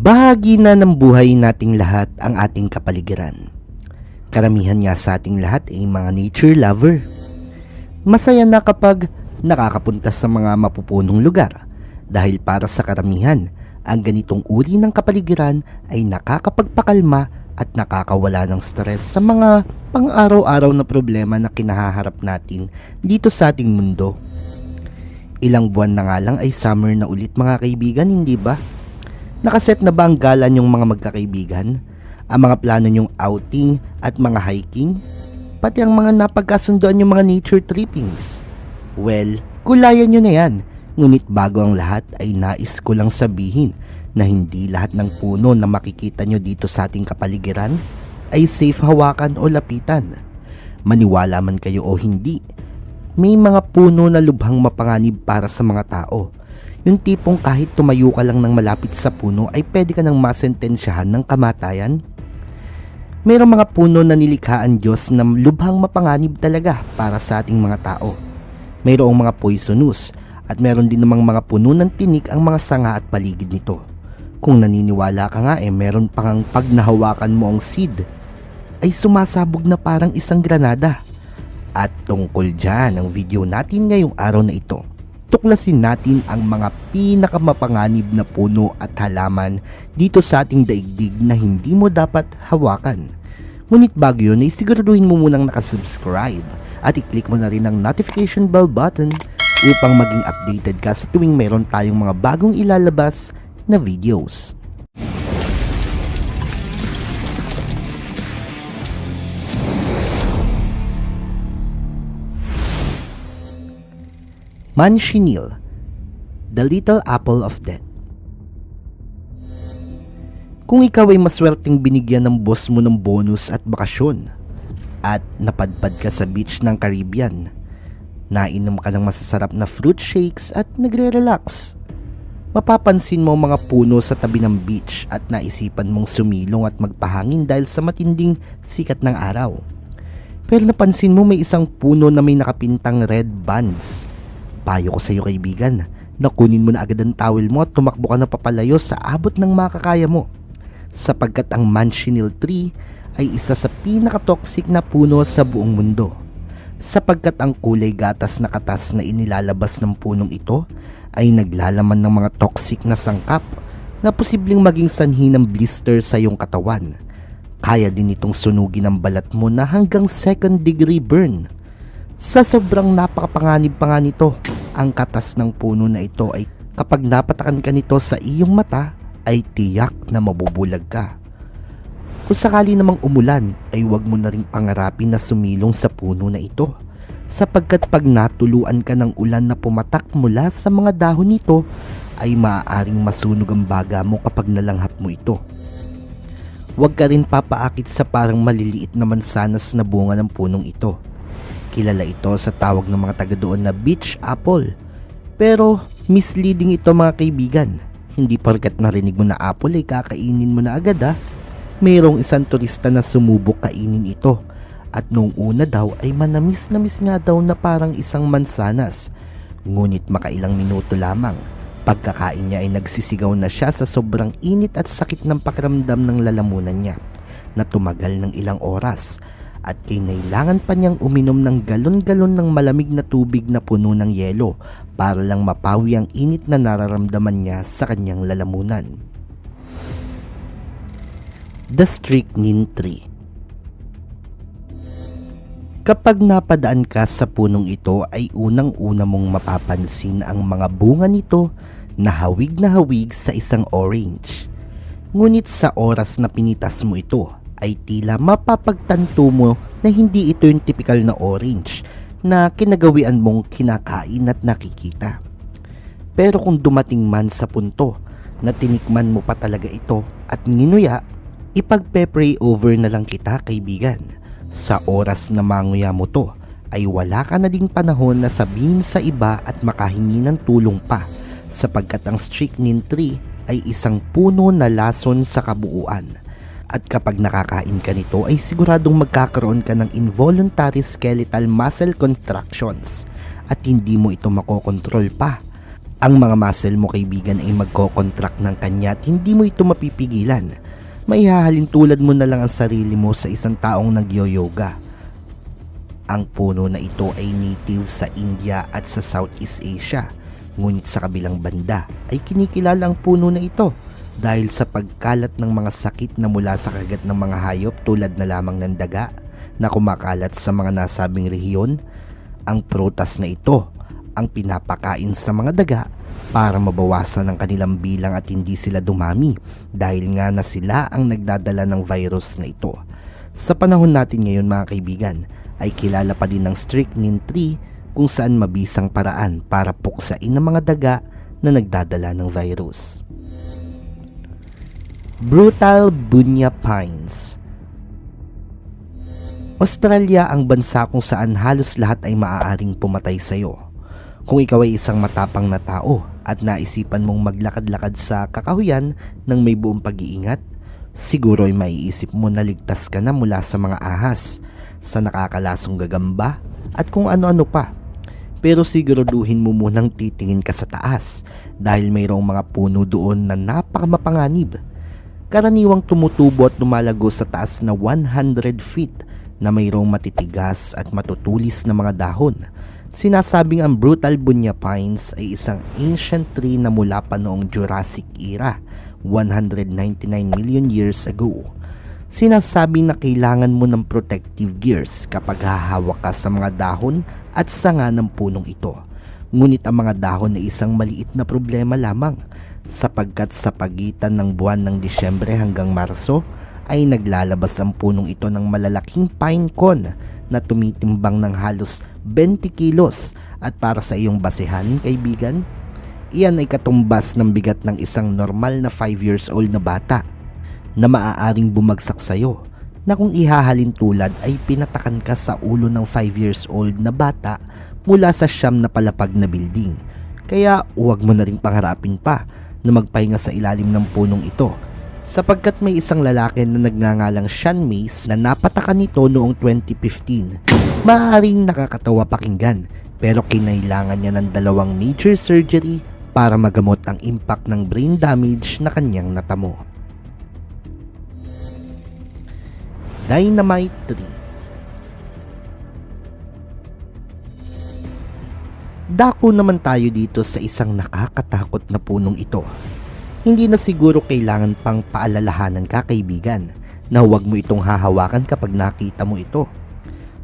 Bahagi na ng buhay nating lahat ang ating kapaligiran. Karamihan nga sa ating lahat ay mga nature lover. Masaya na kapag nakakapunta sa mga mapupunong lugar dahil para sa karamihan, ang ganitong uri ng kapaligiran ay nakakapagpakalma at nakakawala ng stress sa mga pang-araw-araw na problema na kinahaharap natin dito sa ating mundo. Ilang buwan na nga lang ay summer na ulit mga kaibigan, hindi ba? Nakaset na ba ang gala niyong mga magkakaibigan? Ang mga plano niyong outing at mga hiking? Pati ang mga napagkasunduan niyong mga nature trippings? Well, kulayan niyo na yan. Ngunit bago ang lahat ay nais ko lang sabihin na hindi lahat ng puno na makikita niyo dito sa ating kapaligiran ay safe hawakan o lapitan. Maniwala man kayo o hindi, may mga puno na lubhang mapanganib para sa mga tao. Yung tipong kahit tumayo ka lang ng malapit sa puno ay pwede ka nang masentensyahan ng kamatayan. Mayroong mga puno na nilikha ang Diyos na lubhang mapanganib talaga para sa ating mga tao. Mayroong mga poisonous at meron din namang mga puno ng tinik ang mga sanga at paligid nito. Kung naniniwala ka nga meron pang pag nahawakan mo ang seed ay sumasabog na parang isang granada. At tungkol dyan ang video natin ngayong araw na ito. Tuklasin natin ang mga pinakamapanganib na puno at halaman dito sa ating daigdig na hindi mo dapat hawakan. Ngunit bago yun ay siguraduhin mo munang nakasubscribe at i-click mo na rin ang notification bell button upang maging updated ka sa tuwing meron tayong mga bagong ilalabas na videos. Manchineel, the little apple of death. Kung ikaw ay maswerteng binigyan ng boss mo ng bonus at bakasyon at napadpad ka sa beach ng Caribbean, nainom ka ng masasarap na fruit shakes at nagre-relax, mapapansin mo mga puno sa tabi ng beach at naisipan mong sumilong at magpahangin dahil sa matinding sikat ng araw. Pero napansin mo may isang puno na may nakapintang red bands. Payo ko sa iyo kaibigan, na kunin mo na agad ang towel mo at tumakbo ka na papalayo sa abot ng makakaya mo. Sapagkat ang Manchineel tree ay isa sa pinaka-toxic na puno sa buong mundo. Sapagkat ang kulay gatas na katas na inilalabas ng punong ito ay naglalaman ng mga toxic na sangkap na posibleng maging sanhi ng blister sa iyong katawan. Kaya din itong sunugin ang balat mo na hanggang 2nd degree burn. Sa sobrang napakapanganib pa nga nito, ang katas ng puno na ito ay kapag napatakan ka nito sa iyong mata ay tiyak na mabubulag ka. Kung sakali namang umulan ay huwag mo na ring pangarapin na sumilong sa puno na ito, sapagkat pag natuluan ka ng ulan na pumatak mula sa mga dahon nito ay maaaring masunog ang baga mo kapag nalanghap mo ito. Huwag ka rin papaakit sa parang maliliit na mansanas na bunga ng punong ito. Kilala ito sa tawag ng mga taga doon na beach apple. Pero misleading ito mga kaibigan. Hindi porket narinig mo na apple ay kakainin mo na agad ha. Mayroong isang turista na sumubok kainin ito. At noong una daw ay manamis-namis nga daw na parang isang mansanas. Ngunit makailang minuto lamang. Pagkakain niya ay nagsisigaw na siya sa sobrang init at sakit ng pakiramdam ng lalamunan niya na tumagal ng ilang oras. At kinailangan pa niyang uminom ng galon-galon ng malamig na tubig na puno ng yelo para lang mapawi ang init na nararamdaman niya sa kanyang lalamunan. The Strychnine Tree. Kapag napadaan ka sa punong ito ay unang-una mong mapapansin ang mga bunga nito na hawig sa isang orange. Ngunit sa oras na pinitas mo ito, ay tila mapapagtanto mo na hindi ito yung typical na orange na kinagawian mong kinakain at nakikita. Pero kung dumating man sa punto na tinikman mo pa talaga ito at ninuya, ipagpe-pray over na lang kita kaibigan. Sa oras na manguya mo to, ay wala ka na ding panahon na sabihin sa iba at makahingi ng tulong pa sapagkat ang strychnine tree ay isang puno na lason sa kabuuan. At kapag nakakain ka nito ay siguradong magkakaroon ka ng involuntary skeletal muscle contractions at hindi mo ito makokontrol pa. Ang mga muscle mo kaibigan ay magko-contract ng kanya at hindi mo ito mapipigilan. Maihahalin tulad mo na lang ang sarili mo sa isang taong nagyo-yoga. Ang puno na ito ay native sa India at sa Southeast Asia. Ngunit sa kabilang banda ay kinikilala ang puno na ito dahil sa pagkalat ng mga sakit na mula sa kagat ng mga hayop tulad na lamang ng daga na kumakalat sa mga nasabing rehiyon. Ang prutas na ito ang pinapakain sa mga daga para mabawasan ang kanilang bilang at hindi sila dumami dahil nga na sila ang nagdadala ng virus na ito. Sa panahon natin ngayon mga kaibigan, ay kilala pa din ng strychnine tree kung saan mabisang paraan para puksain ang mga daga na nagdadala ng virus. Brutal Bunya Pines. Australia ang bansa kung saan halos lahat ay maaaring pumatay sa iyo. Kung ikaw ay isang matapang na tao at naisipan mong maglakad-lakad sa kakahuyan ng may buong pag-iingat, siguro ay maiisip mo na ligtas ka na mula sa mga ahas, sa nakakalasong gagamba at kung ano-ano pa. Pero siguraduhin mo munang titingin ka sa taas dahil mayroong mga puno doon na napakamapanganib. Karaniwang tumutubo at lumalago sa taas na 100 feet na mayroong matitigas at matutulis na mga dahon. Sinasabing ang Brutal Bunya Pines ay isang ancient tree na mula pa noong Jurassic era, 199 million years ago. Sinasabi na kailangan mo ng protective gears kapag hahawak ka sa mga dahon at sanga ng punong ito. Ngunit ang mga dahon ay isang maliit na problema lamang sapagkat sa pagitan ng buwan ng Disyembre hanggang Marso ay naglalabas ang punong ito ng malalaking pine cone na tumitimbang ng halos 20 kilos at para sa iyong basehan kaibigan, iyan ay katumbas ng bigat ng isang normal na 5 years old na bata na maaaring bumagsak sa iyo na kung ihahalin tulad ay pinatakan ka sa ulo ng 5 years old na bata mula sa siyam na palapag na building. Kaya huwag mo na ring pangarapin pa na magpahinga sa ilalim ng punong ito sapagkat may isang lalaki na nagngangalang Sean Mace na napatakan nito noong 2015. Maaaring nakakatawa pakinggan pero kinailangan niya ng 2 major surgery para magamot ang impact ng brain damage na kanyang natamo. Dynamite Tree. Dako naman tayo dito sa isang nakakatakot na punong ito. Hindi na siguro kailangan pang paalalahanan ka kaibigan na huwag mo itong hahawakan kapag nakita mo ito.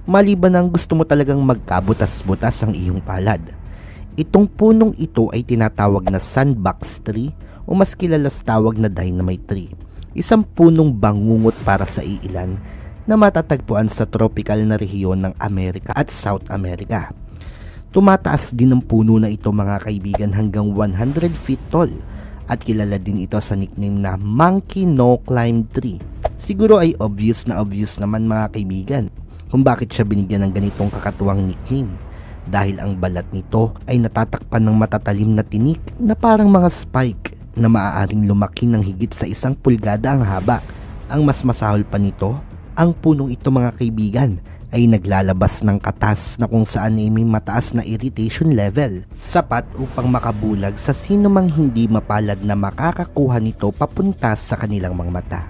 Maliban ang gusto mo talagang magkabutas-butas ang iyong palad. Itong punong ito ay tinatawag na sandbox tree o mas kilala sa tawag na dynamite tree. Isang punong bangungot para sa iilan na matatagpuan sa tropical na rehiyon ng Amerika at South America. Tumataas din ang puno na ito mga kaibigan hanggang 100 feet tall at kilala din ito sa nickname na Monkey No Climb Tree. Siguro ay obvious naman mga kaibigan kung bakit siya binigyan ng ganitong kakatuwang nickname. Dahil ang balat nito ay natatakpan ng matatalim na tinik na parang mga spike na maaaring lumaki ng higit sa 1 pulgada ang haba. Ang mas masahol pa nito, ang punong ito mga kaibigan ay naglalabas ng katas na kung saan ay may mataas na irritation level, sapat upang makabulag sa sino mang hindi mapalad na makakakuha nito papunta sa kanilang mga mata.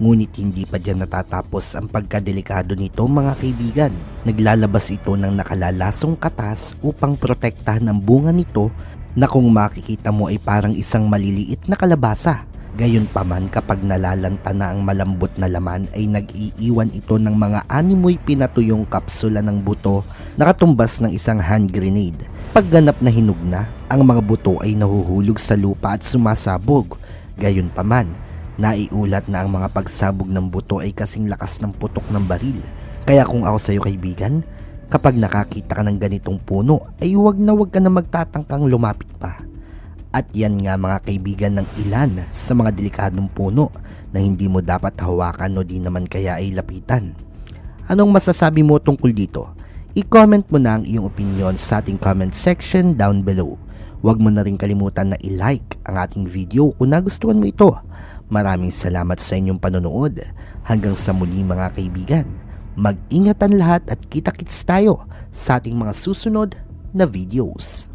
Ngunit hindi pa dyan natatapos ang pagkadelikado nito mga kaibigan. Naglalabas ito ng nakalalasong katas upang protektahan ang bunga nito na kung makikita mo ay parang isang maliliit na kalabasa. Gayunpaman kapag nalalanta na ang malambot na laman ay nag-iiwan ito ng mga animoy pinatuyong kapsula ng buto na katumbas ng isang hand grenade. Pagganap na hinog na, ang mga buto ay nahuhulog sa lupa at sumasabog. Gayunpaman, naiulat na ang mga pagsabog ng buto ay kasing lakas ng putok ng baril. Kaya kung ako sa iyo kaibigan, kapag nakakita ka ng ganitong puno ay huwag ka na magtatangkang lumapit pa. At yan nga mga kaibigan ng ilan sa mga delikadong puno na hindi mo dapat hawakan o di naman kaya ay lapitan. Anong masasabi mo tungkol dito? I-comment mo na ang iyong opinion sa ating comment section down below. Huwag mo na rin kalimutan na i-like ang ating video kung nagustuhan mo ito. Maraming salamat sa inyong panonood. Hanggang sa muli mga kaibigan. Mag-ingatan lahat at kita-kits tayo sa ating mga susunod na videos.